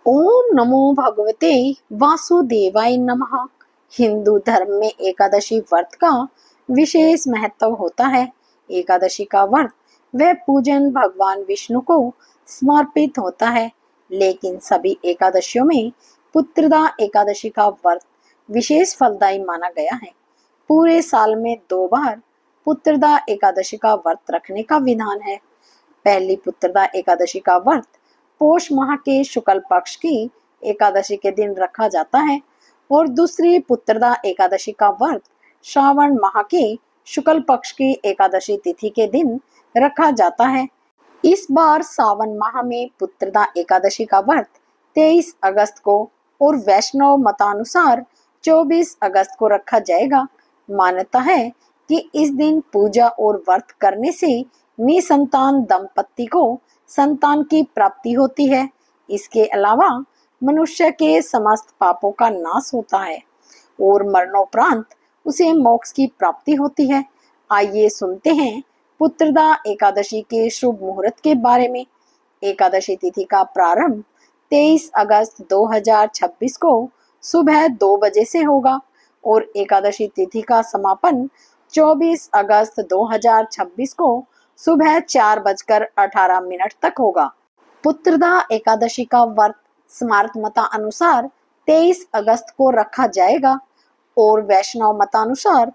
ओम नमो भगवते वासुदेवाय नमः। हिंदू धर्म में एकादशी व्रत का विशेष महत्व होता है। एकादशी का व्रत वह पूजन भगवान विष्णु को समर्पित होता है, लेकिन सभी एकादशियों में पुत्रदा एकादशी का व्रत विशेष फलदायी माना गया है। पूरे साल में 2 बार पुत्रदा एकादशी का व्रत रखने का विधान है। पहली पुत्रदा एकादशी का व्रत पोष माह के शुक्ल पक्ष की एकादशी के दिन रखा जाता है और दूसरी पुत्रदा एकादशी का व्रत श्रावण माह के शुक्ल पक्ष की एकादशी तिथि के दिन रखा जाता है। इस बार सावन माह में पुत्रदा एकादशी का व्रत 23 अगस्त को और वैष्णव मतानुसार 24 अगस्त को रखा जाएगा। मान्यता है कि इस दिन पूजा और व्रत करने से निसंतान दंपति को संतान की प्राप्ति होती है। इसके अलावा मनुष्य के समस्त पापों का नाश होता है और मरणोपरांत उसे मोक्ष की प्राप्ति होती है। आइए सुनते हैं पुत्रदा एकादशी के शुभ मुहूर्त के बारे में। एकादशी तिथि का प्रारंभ 23 अगस्त 2026 को सुबह 2 बजे से होगा और एकादशी तिथि का समापन 24 अगस्त 2026 को सुबह 4:18 तक होगा। पुत्रदा एकादशी का व्रत स्मार्त मता अनुसार 23 अगस्त को रखा जाएगा और वैष्णव मतानुसार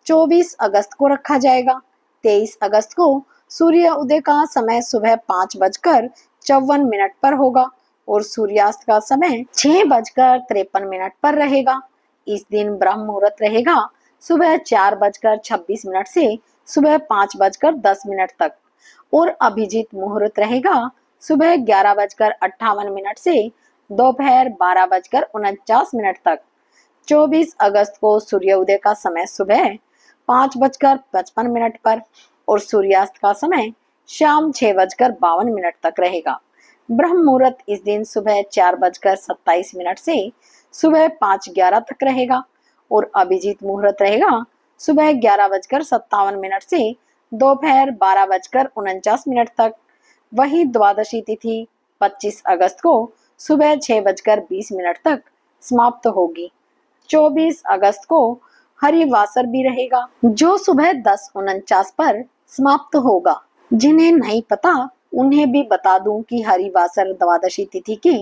24 अगस्त को रखा जाएगा। 23 अगस्त को सूर्य उदय का समय सुबह 5:54 पर होगा और सूर्यास्त का समय 6:53 पर रहेगा। इस दिन ब्रह्म मुहूर्त रहेगा सुबह 4:26 से सुबह 5:10 तक और अभिजीत मुहूर्त रहेगा सुबह 11:58 से दोपहर 12:49 तक। 24 अगस्त को सूर्य उदय का समय सुबह 5:55 पर और सूर्यास्त का समय शाम 6:52 तक रहेगा। ब्रह्म मुहूर्त इस दिन सुबह 4:27 से सुबह 5:11 तक रहेगा और अभिजीत मुहूर्त रहेगा सुबह 11:57 से दोपहर 12:49 तक। वही द्वादशी तिथि 25 अगस्त को सुबह 6:20 तक समाप्त होगी। 24 अगस्त को हरिवासर भी रहेगा जो सुबह 10:49 पर समाप्त होगा। जिन्हें नहीं पता उन्हें भी बता दूं कि हरिवासर द्वादशी तिथि की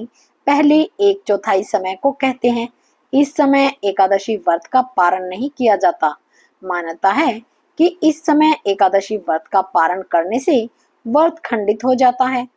पहले 1/4 समय को कहते हैं। इस समय एकादशी व्रत का पारण नहीं किया जाता। मान्यता है कि इस समय एकादशी व्रत का पारण करने से व्रत खंडित हो जाता है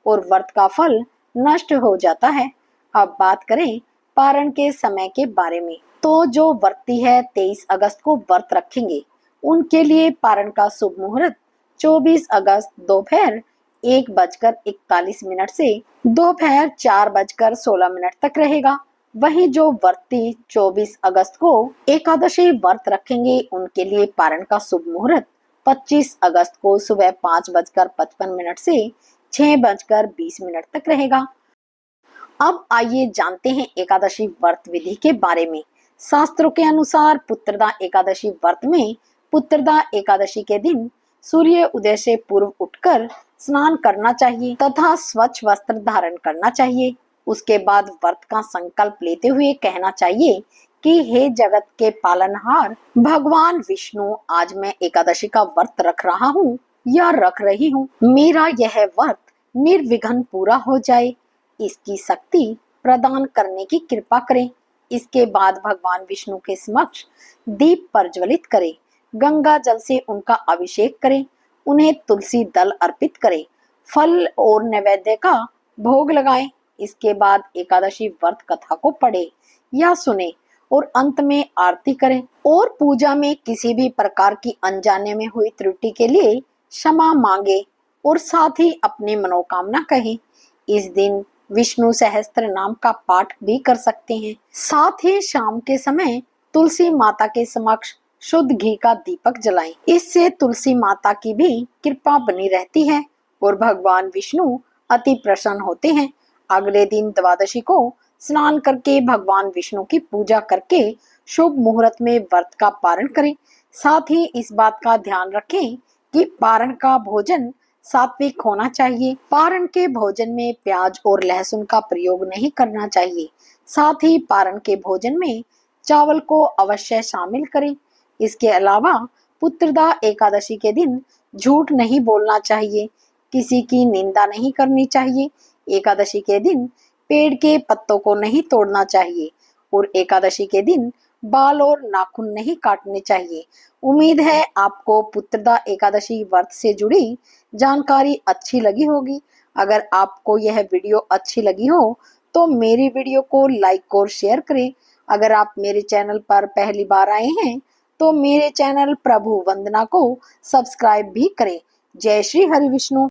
और व्रत का फल नष्ट हो जाता है। अब बात करें पारण के समय के बारे में, तो जो व्रती है 23 अगस्त को व्रत रखेंगे उनके लिए पारण का शुभ मुहूर्त 24 अगस्त दोपहर 1:41 से दोपहर 4:16 तक रहेगा। वहीं जो व्रती 24 अगस्त को एकादशी व्रत रखेंगे उनके लिए पारण का शुभ मुहूर्त 25 अगस्त को सुबह 5:55 से 6:20 तक रहेगा। अब आइए जानते हैं एकादशी व्रत विधि के बारे में। शास्त्रों के अनुसार पुत्रदा एकादशी व्रत में पुत्रदा एकादशी के दिन सूर्य उदय से पूर्व उठकर स्नान करना चाहिए तथा स्वच्छ वस्त्र धारण करना चाहिए। उसके बाद व्रत का संकल्प लेते हुए कहना चाहिए कि हे जगत के पालनहार भगवान विष्णु, आज मैं एकादशी का व्रत रख रहा हूँ या रख रही हूँ। मेरा यह व्रत निर्विघ्न पूरा हो जाए, इसकी शक्ति प्रदान करने की कृपा करें। इसके बाद भगवान विष्णु के समक्ष दीप प्रज्वलित करें, गंगा जल से उनका अभिषेक करें, उन्हें तुलसी दल अर्पित करें, फल और नैवेद्य का भोग लगाएं। इसके बाद एकादशी व्रत कथा को पढ़े या सुने और अंत में आरती करें और पूजा में किसी भी प्रकार की अनजाने में हुई त्रुटि के लिए क्षमा मांगे और साथ ही अपनी मनोकामना कहें। इस दिन विष्णु सहस्त्र नाम का पाठ भी कर सकते हैं। साथ ही शाम के समय तुलसी माता के समक्ष शुद्ध घी का दीपक जलाएं। इससे तुलसी माता की भी कृपा बनी रहती है और भगवान विष्णु अति प्रसन्न होते हैं। अगले दिन द्वादशी को स्नान करके भगवान विष्णु की पूजा करके शुभ मुहूर्त में व्रत का पारण करें। साथ ही इस बात का ध्यान रखें कि पारण का भोजन सात्विक होना चाहिए। पारण के भोजन में प्याज और लहसुन का प्रयोग नहीं करना चाहिए। साथ ही पारण के भोजन में चावल को अवश्य शामिल करें। इसके अलावा पुत्रदा एकादशी के दिन झूठ नहीं बोलना चाहिए, किसी की निंदा नहीं करनी चाहिए। एकादशी के दिन पेड़ के पत्तों को नहीं तोड़ना चाहिए और एकादशी के दिन बाल और नाखून नहीं काटने चाहिए। उम्मीद है आपको पुत्रदा एकादशी व्रत से जुड़ी जानकारी अच्छी लगी होगी। अगर आपको यह वीडियो अच्छी लगी हो तो मेरी वीडियो को लाइक और शेयर करें। अगर आप मेरे चैनल पर पहली बार आए हैं तो मेरे चैनल प्रभु वंदना को सब्सक्राइब भी करें। जय श्री हरि विष्णु।